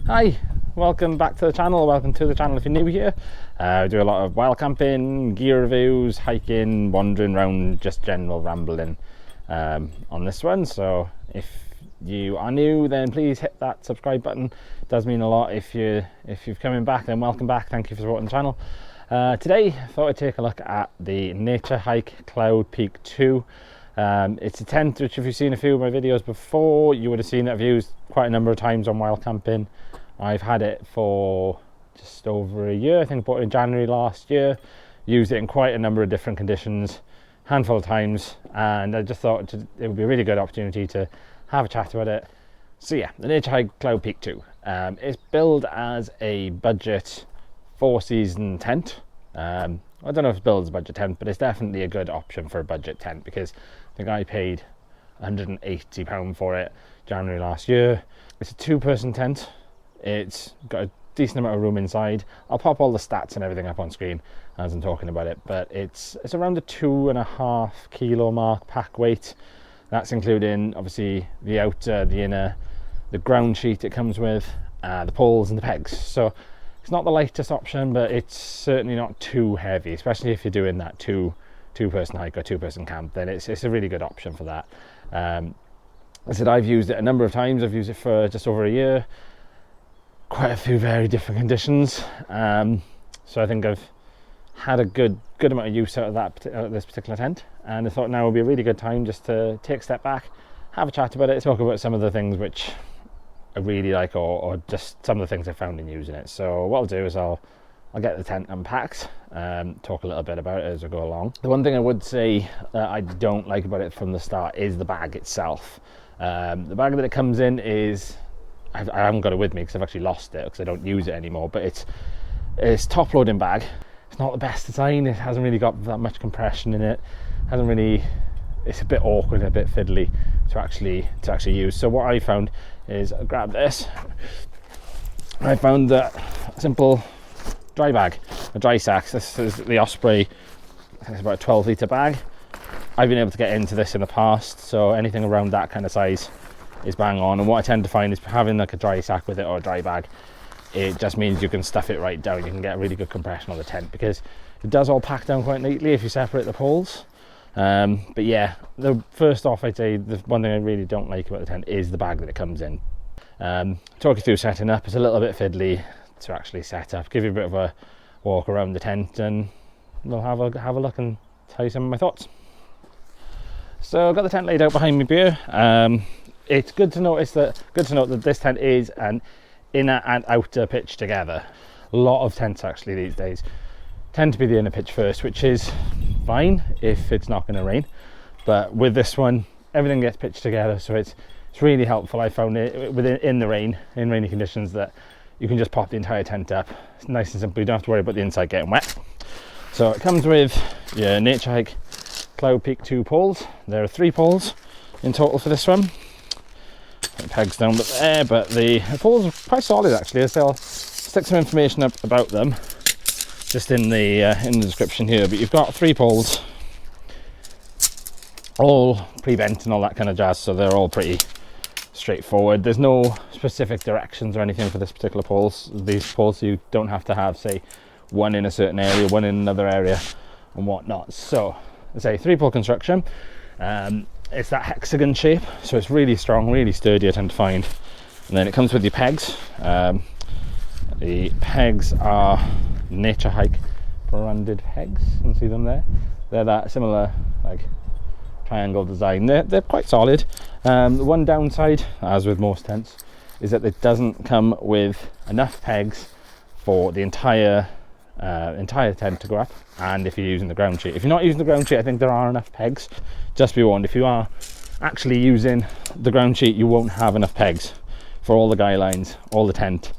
Hi, welcome back to the channel, welcome to the channel if you're new here. I do a lot of wild camping, gear reviews, hiking, wandering around, just general rambling on this one. So if you are new, then please hit that subscribe button. It does mean a lot. If you're coming back, then welcome back. Thank you for supporting the channel. Today I thought I'd take a look at the Naturehike Cloud Peak 2. It's a tent which, if you've seen a few of my videos before, you would have seen it. I've used quite a number of times on wild camping. I've had it for just over a year. I think I bought it in January last year. Used it in quite a number of different conditions, handful of times, and I just thought it would be a really good opportunity to have a chat about it. So yeah, the Naturehike Cloud Peak 2. It's billed as a budget 4-season tent. I don't know if it's billed as a budget tent, but it's definitely a good option for a budget tent, because I think I paid £180 for it January last year. It's a 2-person tent. It's got a decent amount of room inside. I'll pop all the stats and everything up on screen as I'm talking about it, but it's around the 2.5 kilo mark pack weight. That's including obviously the outer, the inner, the ground sheet it comes with, the poles and the pegs. So it's not the lightest option, but it's certainly not too heavy, especially if you're doing that two-person hike or 2-person camp. Then it's a really good option for that. I said I've used it a number of times. I've used it for just over a year, quite a few very different conditions. So I think I've had a good amount of use out of this particular tent, and I thought now would be a really good time just to take a step back, have a chat about it, talk about some of the things which I really like, or just some of the things I found in using it. So what I'll do is I'll get the tent unpacked, talk a little bit about it as we go along. The one thing I would say that I don't like about it from the start is the bag itself. The bag that it comes in is, I haven't got it with me because I've actually lost it because I don't use it anymore, but it's top loading bag. It's not the best design. It hasn't really got that much compression in it. It's a bit awkward and a bit fiddly to actually use. So what I found is, I grabbed this. I found that simple dry bag, a dry sack. This is the Osprey. I think it's about a 12-litre bag. I've been able to get into this in the past, so anything around that kind of size is bang on. And what I tend to find is having like a dry sack with it, or a dry bag, it just means you can stuff it right down. You can get a really good compression on the tent, because it does all pack down quite neatly if you separate the poles. But yeah, first off, I'd say the one thing I really don't like about the tent is the bag that it comes in. Talk you through setting up. It's a little bit fiddly to actually set up. Give you a bit of a walk around the tent, and we'll have a look and tell you some of my thoughts. So I've got the tent laid out behind me here. It's good to note that this tent is an inner and outer pitch together. A lot of tents actually these days tend to be the inner pitch first, which is fine if it's not going to rain, but with this one everything gets pitched together, so it's really helpful. I found it in rainy conditions, that you can just pop the entire tent up. It's nice and simple. You don't have to worry about the inside getting wet. So it comes with your Naturehike Cloud Peak 2 poles. There are 3 poles in total for this one. The pegs down there, but the poles are quite solid actually. I'll stick some information up about them just in the description here. But you've got 3 poles, all pre-bent and all that kind of jazz, so they're all pretty straightforward. There's no specific directions or anything for this particular these poles, so you don't have to have, say, one in a certain area, one in another area and whatnot. So I say 3-pole construction. It's that hexagon shape, so it's really strong, really sturdy, I tend to find. And then it comes with your pegs. The pegs are Naturehike branded pegs. You can see them there. They're that similar like triangle design. They're quite solid. The one downside, as with most tents, is that it doesn't come with enough pegs for the entire tent to go up. And if you're using the ground sheet, if you're not using the ground sheet, I think there are enough pegs. Just be warned, if you are actually using the ground sheet, you won't have enough pegs for all the guy lines, all the tent,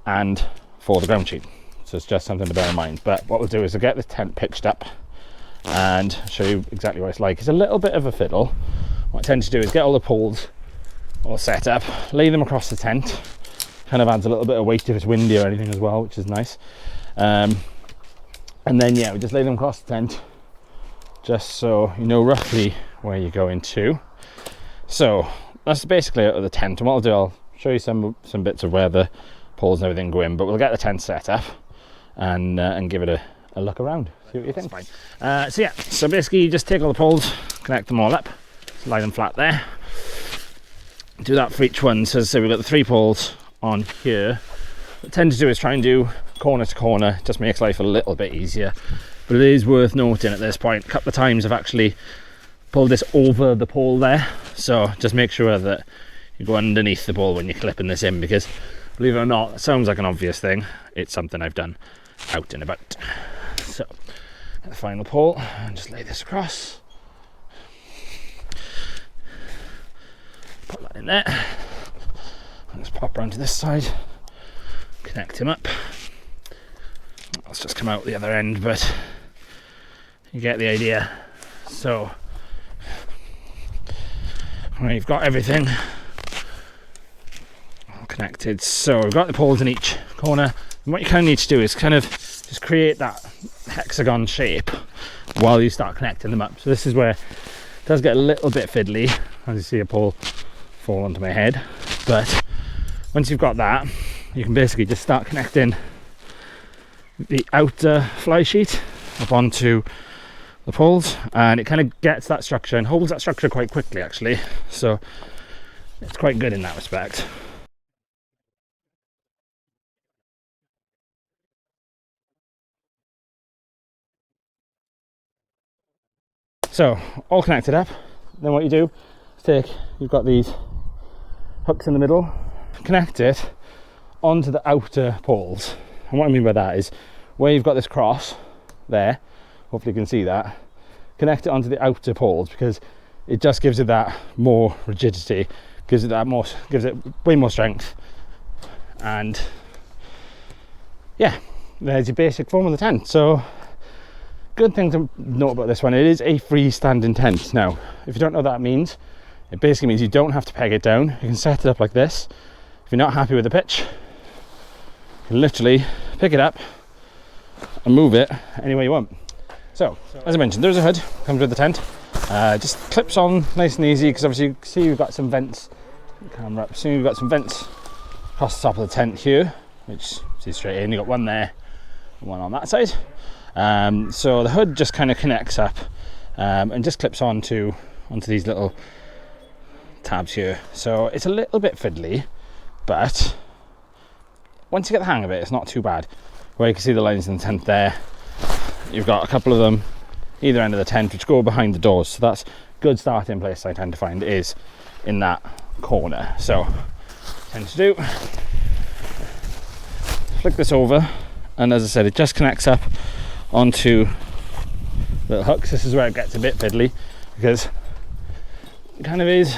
and for the ground sheet. So it's just something to bear in mind. But what we'll do is we'll get the tent pitched up and show you exactly what it's like. It's a little bit of a fiddle. What I tend to do is get all the poles all set up, lay them across the tent. Kind of adds a little bit of weight if it's windy or anything as well, which is nice. And then yeah, we just lay them across the tent, just so you know roughly where you're going to. So that's basically out of the tent, and what I'll do, I'll show you some bits of where the poles and everything go in, but we'll get the tent set up and give it a look around, see what you think. Fine. So yeah, so basically you just take all the poles, connect them all up, lie them flat there. Do that for each one. So as I say, we've got the 3 poles on here. What I tend to do is try and do corner to corner, just makes life a little bit easier. But it is worth noting at this point, a couple of times I've actually pulled this over the pole there, so just make sure that you go underneath the pole when you're clipping this in, because believe it or not, it sounds like an obvious thing, it's something I've done out and about. So get the final pole and just lay this across, put that in there, and just pop around to this side, connect him up. Let's just come out the other end, but you get the idea. So we've got everything all connected. So we've got the poles in each corner, and what you kind of need to do is kind of just create that hexagon shape while you start connecting them up. So this is where it does get a little bit fiddly, as you see a pole fall onto my head, but once you've got that, you can basically just start connecting the outer fly sheet up onto the poles, and it kind of gets that structure and holds that structure quite quickly actually, so it's quite good in that respect. So all connected up, then what you do is you've got these hooks in the middle, connect it onto the outer poles. And what I mean by that is where you've got this cross there, hopefully you can see that, connect it onto the outer poles, because it just gives it that more rigidity, gives it way more strength, and yeah, there's your basic form of the tent. So good thing to note about this one, it is a freestanding tent. Now if you don't know what that means, it basically means you don't have to peg it down, you can set it up like this. If you're not happy with the pitch, you can literally pick it up and move it any way you want. So as I mentioned, there's a hood, comes with the tent, just clips on nice and easy, because obviously you see we've got some vents, camera up, so we've got some vents across the top of the tent here, which see straight in, you've got one there and one on that side. So the hood just kind of connects up and just clips onto these little tabs here. So it's a little bit fiddly, but once you get the hang of it, it's not too bad. Where you can see the lines in the tent there, you've got a couple of them either end of the tent which go behind the doors, so that's good starting place I tend to find is in that corner. So what I tend to do, flick this over, and as I said, it just connects up onto little hooks. This is where it gets a bit fiddly, because it kind of is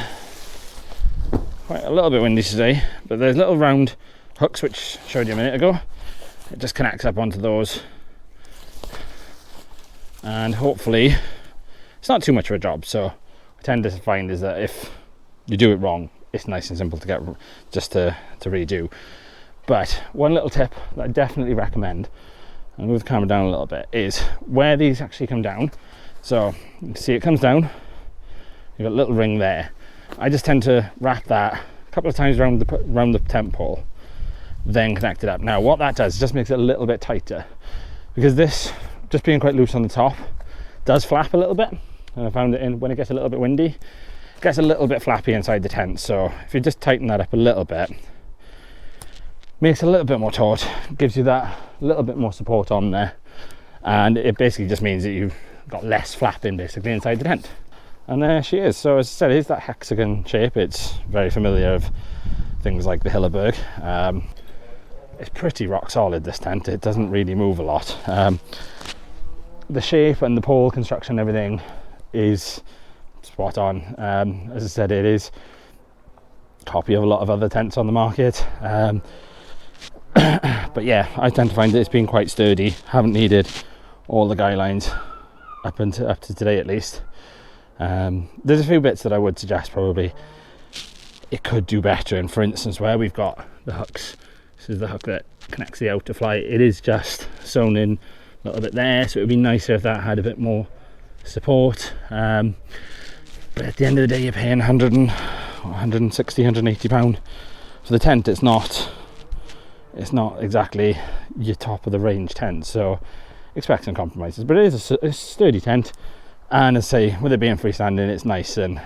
quite a little bit windy today, but there's little round hooks which I showed you a minute ago. It just connects up onto those, and hopefully it's not too much of a job. So I tend to find is that if you do it wrong, it's nice and simple to get just to redo. But one little tip that I definitely recommend, and move the camera down a little bit, is where these actually come down. So you can see it comes down, you've got a little ring there. I just tend to wrap that a couple of times around the tent pole, then connect it up. Now what that does, just makes it a little bit tighter, because this just being quite loose on the top does flap a little bit, and I found it when it gets a little bit windy, it gets a little bit flappy inside the tent. So if you just tighten that up a little bit, makes it a little bit more taut, gives you that little bit more support on there, and it basically just means that you've got less flapping basically inside the tent. And there she is. So as I said, it is that hexagon shape. It's very familiar of things like the Hilleberg. It's pretty rock solid, this tent. It doesn't really move a lot. The shape and the pole construction and everything is spot on. As I said, it is a copy of a lot of other tents on the market. But yeah, I tend to find that it's been quite sturdy. Haven't needed all the guidelines up to today at least. There's a few bits that I would suggest probably it could do better, and for instance where we've got the hooks, this is the hook that connects the outer fly, it is just sewn in a little bit there, so it would be nicer if that had a bit more support. But at the end of the day, you're paying 160, 180 pound for the tent. It's it's not exactly your top of the range tent, so expect some compromises. But it is a sturdy tent, and as I say, with it being freestanding, it's nice and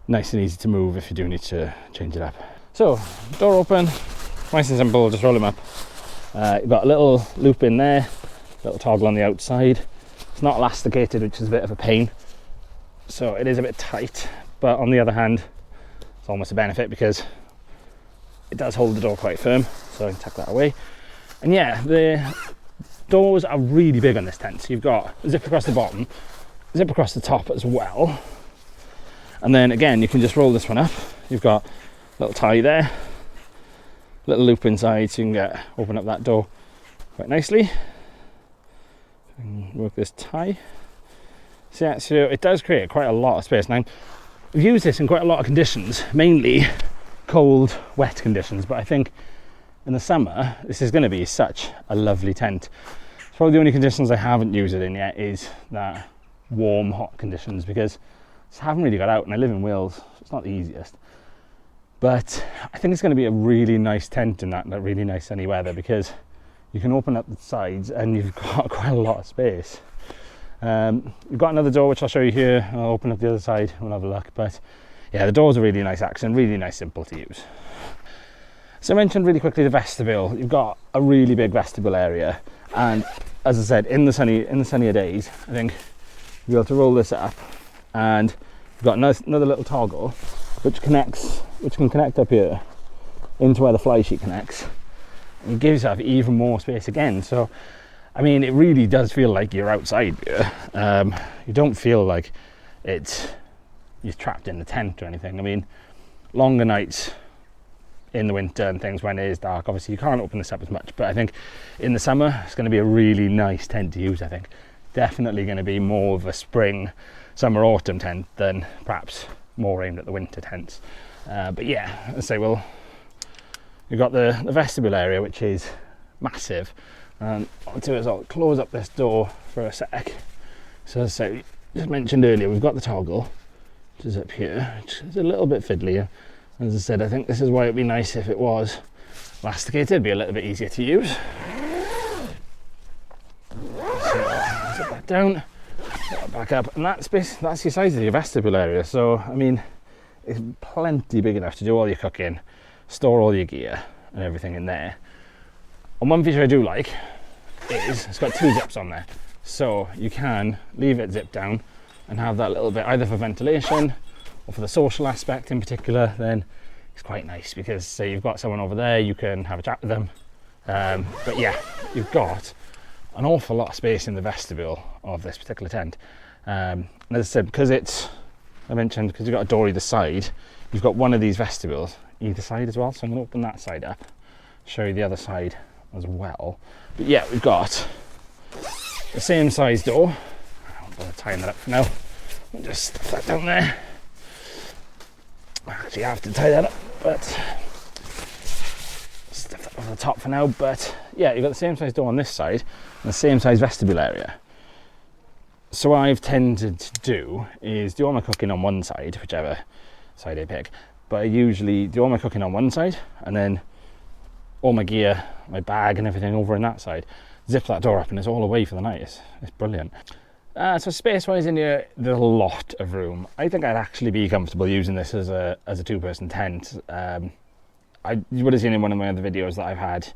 easy to move if you do need to change it up. So door open, nice and simple, just roll them up. You've got a little loop in there, little toggle on the outside. It's not elasticated, which is a bit of a pain, so it is a bit tight, but on the other hand, it's almost a benefit because it does hold the door quite firm, so I can tuck that away. And yeah, the doors are really big on this tent. So you've got a zip across the bottom, zip across the top as well, and then again you can just roll this one up. You've got a little tie there, little loop inside, so you can open up that door quite nicely. And work this tie. So yeah, so it does create quite a lot of space. Now I've used this in quite a lot of conditions, mainly cold, wet conditions, but I think in the summer this is going to be such a lovely tent. It's probably the only conditions I haven't used it in yet is that warm, hot conditions, because I just haven't really got out, and I live in Wales, so it's not the easiest. But I think it's going to be a really nice tent in that really nice sunny weather, because you can open up the sides and you've got quite a lot of space. You've got another door which I'll show you here. I'll open up the other side, we'll have a look. But yeah, the door's a really nice accent, really nice, simple to use. So I mentioned really quickly the vestibule. You've got a really big vestibule area, and as I said, in the sunnier days, I think you'll be able to roll this up, and you've got another little toggle which can connect up here into where the fly sheet connects, and gives yourself even more space again. So I mean, it really does feel like you're outside here. You don't feel like you're trapped in the tent or anything. I mean, longer nights in the winter and things when it is dark, obviously you can't open this up as much, but I think in the summer it's going to be a really nice tent to use. I think definitely going to be more of a spring, summer, autumn tent than perhaps more aimed at the winter tents. But yeah, let's say, well, you've got the vestibule area, which is massive, and what I'll do is I'll close up this door for a sec. So as I say, just mentioned earlier, we've got the toggle which is up here, which is a little bit fiddly. As I said, I think this is why it'd be nice if it was elasticated, it'd be a little bit easier to use. So zip that down, put that back up, and that's the size of your vestibule area. So I mean, it's plenty big enough to do all your cooking, store all your gear and everything in there. And one feature I do like is it's got 2 zips on there, so you can leave it zipped down and have that little bit either for ventilation or for the social aspect in particular. Then it's quite nice because say you've got someone over there, you can have a chat with them. But yeah, you've got an awful lot of space in the vestibule of this particular tent. And as I said, because you've got a door either side, you've got one of these vestibules either side as well. So I'm going to open that side up, show you the other side as well. But yeah, we've got the same size door. I won't bother tying that up for now. I'll just stuff that down there. I actually have to tie that up, but stuff that over the top for now. But yeah, you've got the same size door on this side and the same size vestibule area. So what I've tended to do is do all my cooking on one side, whichever side I pick. But I usually do all my cooking on one side and then all my gear, my bag and everything over on that side. Zip that door up and it's all away for the night. It's brilliant. So space-wise in here, there's a lot of room. I think I'd actually be comfortable using this as a 2-person tent. You would have seen in one of my other videos that I've had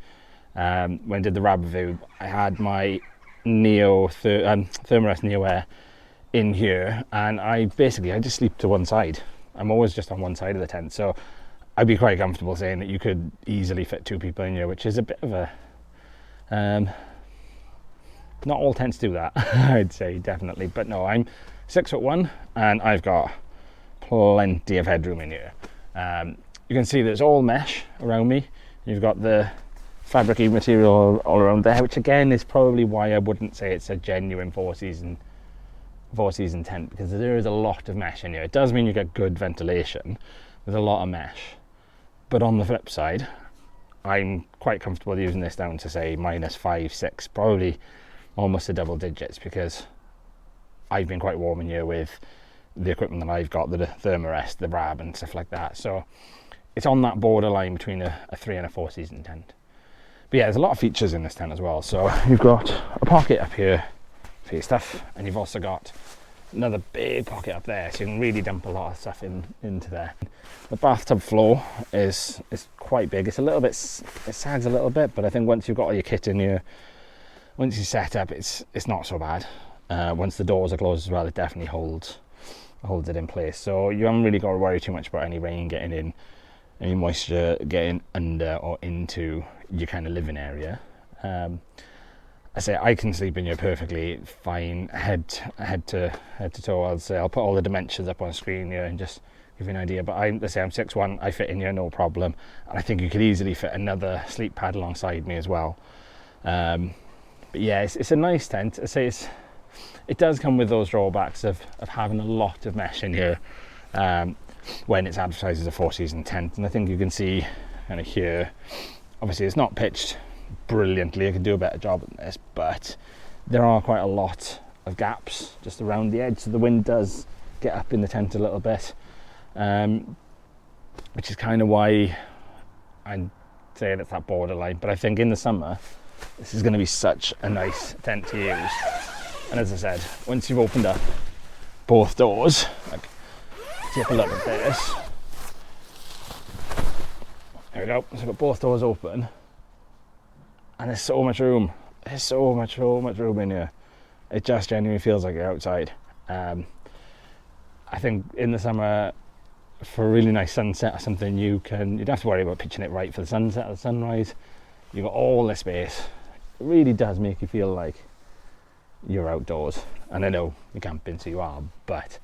when I did the Rab review. I had my Thermarest Neo Air in here, and I just sleep to one side. I'm always just on one side of the tent, so I'd be quite comfortable saying that you could easily fit 2 people in here, which is a bit of a not all tents do that, I'd say, definitely. But no, I'm 6'1" and I've got plenty of headroom in here. You can see there's all mesh around me. You've got the fabric-y material all around there, which again is probably why I wouldn't say it's a genuine four-season tent, because there is a lot of mesh in here. It does mean you get good ventilation with a lot of mesh. But on the flip side, I'm quite comfortable using this down to say -5, 6, probably almost to double digits, because I've been quite warm in here with the equipment that I've got, the Thermarest, the Rab and stuff like that. So it's on that borderline between a 3 and a 4 season tent. But yeah, there's a lot of features in this tent as well. So you've got a pocket up here for your stuff, and you've also got another big pocket up there, so you can really dump a lot of stuff into there. The bathtub floor is quite big. It's a little bit, it sags a little bit, but I think once you've got all your kit in here, once you set up, it's not so bad. Once the doors are closed as well, it definitely holds it in place. So you haven't really got to worry too much about any rain getting in, any moisture getting under or into your kind of living area. I say I can sleep in here perfectly fine, head to toe. I'll put all the dimensions up on screen here and just give you an idea. But let's say I'm 6'1", I fit in here no problem, and I think you could easily fit another sleep pad alongside me as well. But yeah, it's a nice tent. I say it does come with those drawbacks of having a lot of mesh in here when it's advertised as a 4 season tent, and I think you can see kind of here. Obviously, it's not pitched brilliantly. I could do a better job at this, but there are quite a lot of gaps just around the edge, so the wind does get up in the tent a little bit, which is kind of why I'd say it's that borderline. But I think in the summer this is going to be such a nice tent to use. And as I said, once you've opened up both doors, like, take a look at this. There we go. So I've got both doors open, and there's so much room. There's so much room in here. It just genuinely feels like you're outside. I think in the summer, for a really nice sunset or something, you don't have to worry about pitching it right for the sunset or the sunrise. You've got all this space. It really does make you feel like you're outdoors. And I know you're camping, so you are, but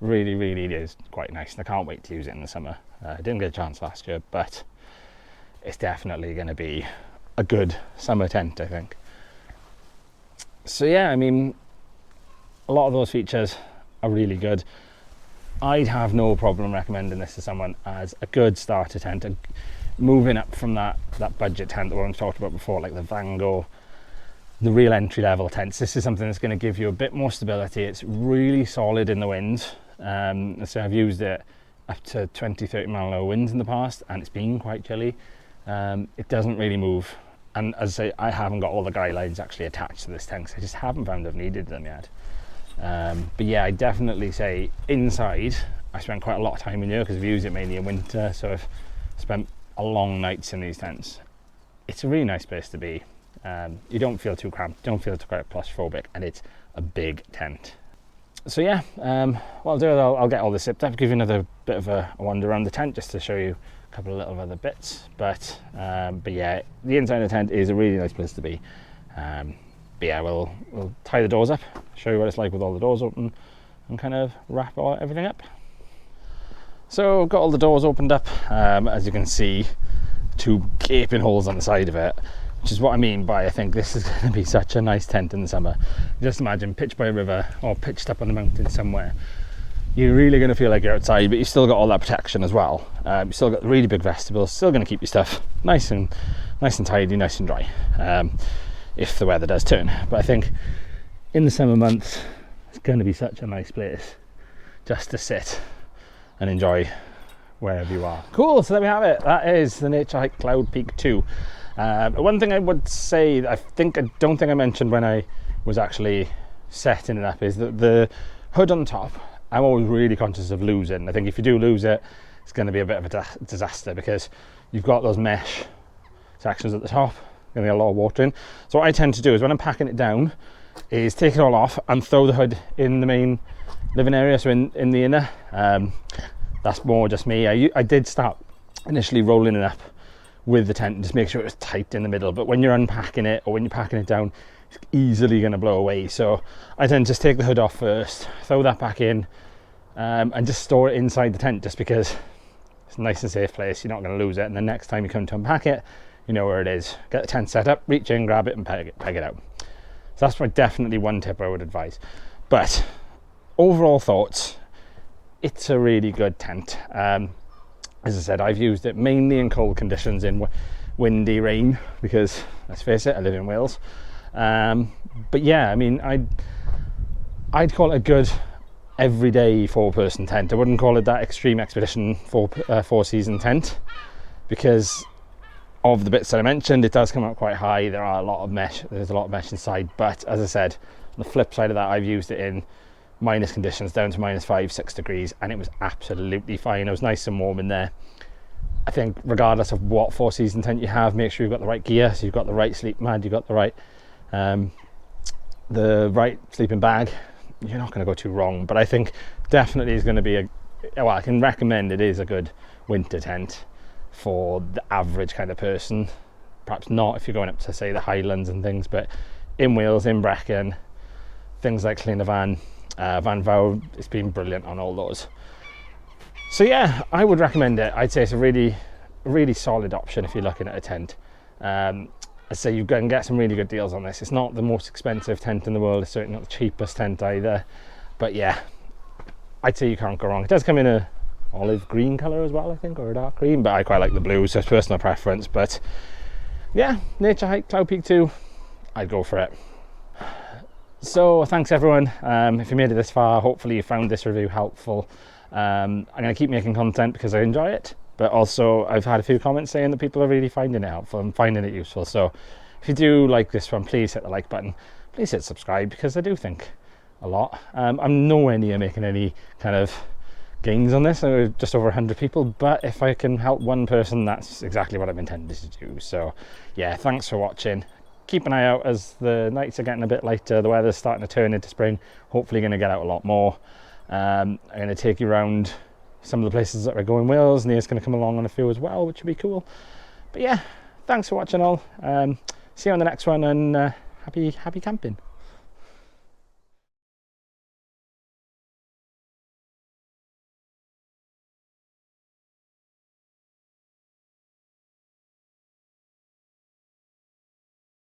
really it is quite nice, and I can't wait to use it in the summer. I didn't get a chance last year, but it's definitely going to be a good summer tent, I think. So yeah, I mean, a lot of those features are really good. I'd have no problem recommending this to someone as a good starter tent, and moving up from that budget tent that we talked about before, like the Vango, the real entry level tents. This is something that's going to give you a bit more stability. It's really solid in the wind. So I've used it up to 20-30 mile an hour winds in the past, and it's been quite chilly. It doesn't really move, and as I say, I haven't got all the guy lines actually attached to this tent, so I just haven't found I've needed them yet. But yeah, I definitely say inside I spent quite a lot of time in here because I've used it mainly in winter, so I've spent a long nights in these tents. It's a really nice place to be. You don't feel too cramped, don't feel too claustrophobic, and it's a big tent. So yeah, what I'll do is I'll get all this zipped up, give you another bit of a wander around the tent just to show you a couple of little other bits. But yeah, the inside of the tent is a really nice place to be. But yeah, we'll tie the doors up, show you what it's like with all the doors open, and kind of wrap everything up. So I've got all the doors opened up. As you can see, 2 gaping holes on the side of it, which is what I mean by I think this is going to be such a nice tent in the summer. Just imagine pitched by a river or pitched up on the mountain somewhere. You're really going to feel like you're outside, but you've still got all that protection as well. You've still got the really big vestibule, still going to keep your stuff nice and tidy, nice and dry, if the weather does turn. But I think in the summer months, it's going to be such a nice place just to sit and enjoy wherever you are. Cool, so there we have it. That is the Naturehike Cloud Peak 2. One thing I would say, I don't think I mentioned when I was actually setting it up, is that the hood on top, I'm always really conscious of losing. I think if you do lose it, it's going to be a bit of a disaster, because you've got those mesh sections at the top, going to get a lot of water in. So what I tend to do is when I'm packing it down is take it all off and throw the hood in the main living area, so in the inner. That's more just me. I did start initially rolling it up with the tent and just make sure it was tight in the middle, but when you're unpacking it or when you're packing it down, it's easily going to blow away. So I tend to just take the hood off first, throw that back in, and just store it inside the tent, just because it's a nice and safe place. You're not going to lose it, and the next time you come to unpack it, you know where it is. Get the tent set up, reach in, grab it and peg it out. So that's definitely one tip I would advise. But overall thoughts, it's a really good tent. As I said, I've used it mainly in cold conditions, in windy rain, because let's face it, I live in Wales. But yeah, I mean, I'd call it a good everyday 4-person tent. I wouldn't call it that extreme expedition 4-season tent, because of the bits that I mentioned. It does come up quite high. There's a lot of mesh inside, but as I said, on the flip side of that, I've used it in minus conditions down to -5-6 degrees, and it was absolutely fine. It was nice and warm in there. I think regardless of what 4-season tent you have, make sure you've got the right gear. So you've got the right sleep mat, you've got the right sleeping bag. You're not going to go too wrong. But I think definitely is going to be I can recommend it is a good winter tent for the average kind of person. Perhaps not if you're going up to, say, the Highlands and things, but in Wales, in Brecon, things like Llyn Van Fawr, it's been brilliant on all those. So yeah, I would recommend it. I'd say it's a really solid option if you're looking at a tent. I'd say you can get some really good deals on this. It's not the most expensive tent in the world. It's certainly not the cheapest tent either. But yeah, I'd say you can't go wrong. It does come in a olive green colour as well, I think, or a dark green, but I quite like the blue, so it's personal preference. But yeah, Naturehike Cloud Peak 2, I'd go for it. So thanks everyone. If you made it this far, hopefully you found this review helpful. I'm going to keep making content because I enjoy it, but also I've had a few comments saying that people are really finding it helpful and finding it useful. So if you do like this one, please hit the like button, please hit subscribe, because I do think a lot. I'm nowhere near making any kind of gains on this. I'm just over 100 people, but if I can help one person, that's exactly what I'm intended to do. So yeah, thanks for watching. Keep an eye out as the nights are getting a bit lighter, the weather's starting to turn into spring. Hopefully going to get out a lot more. I'm going to take you around some of the places that we're going in Wales. Nia's going to come along on a few as well, which will be cool. But yeah, thanks for watching all. See you on the next one, and happy camping.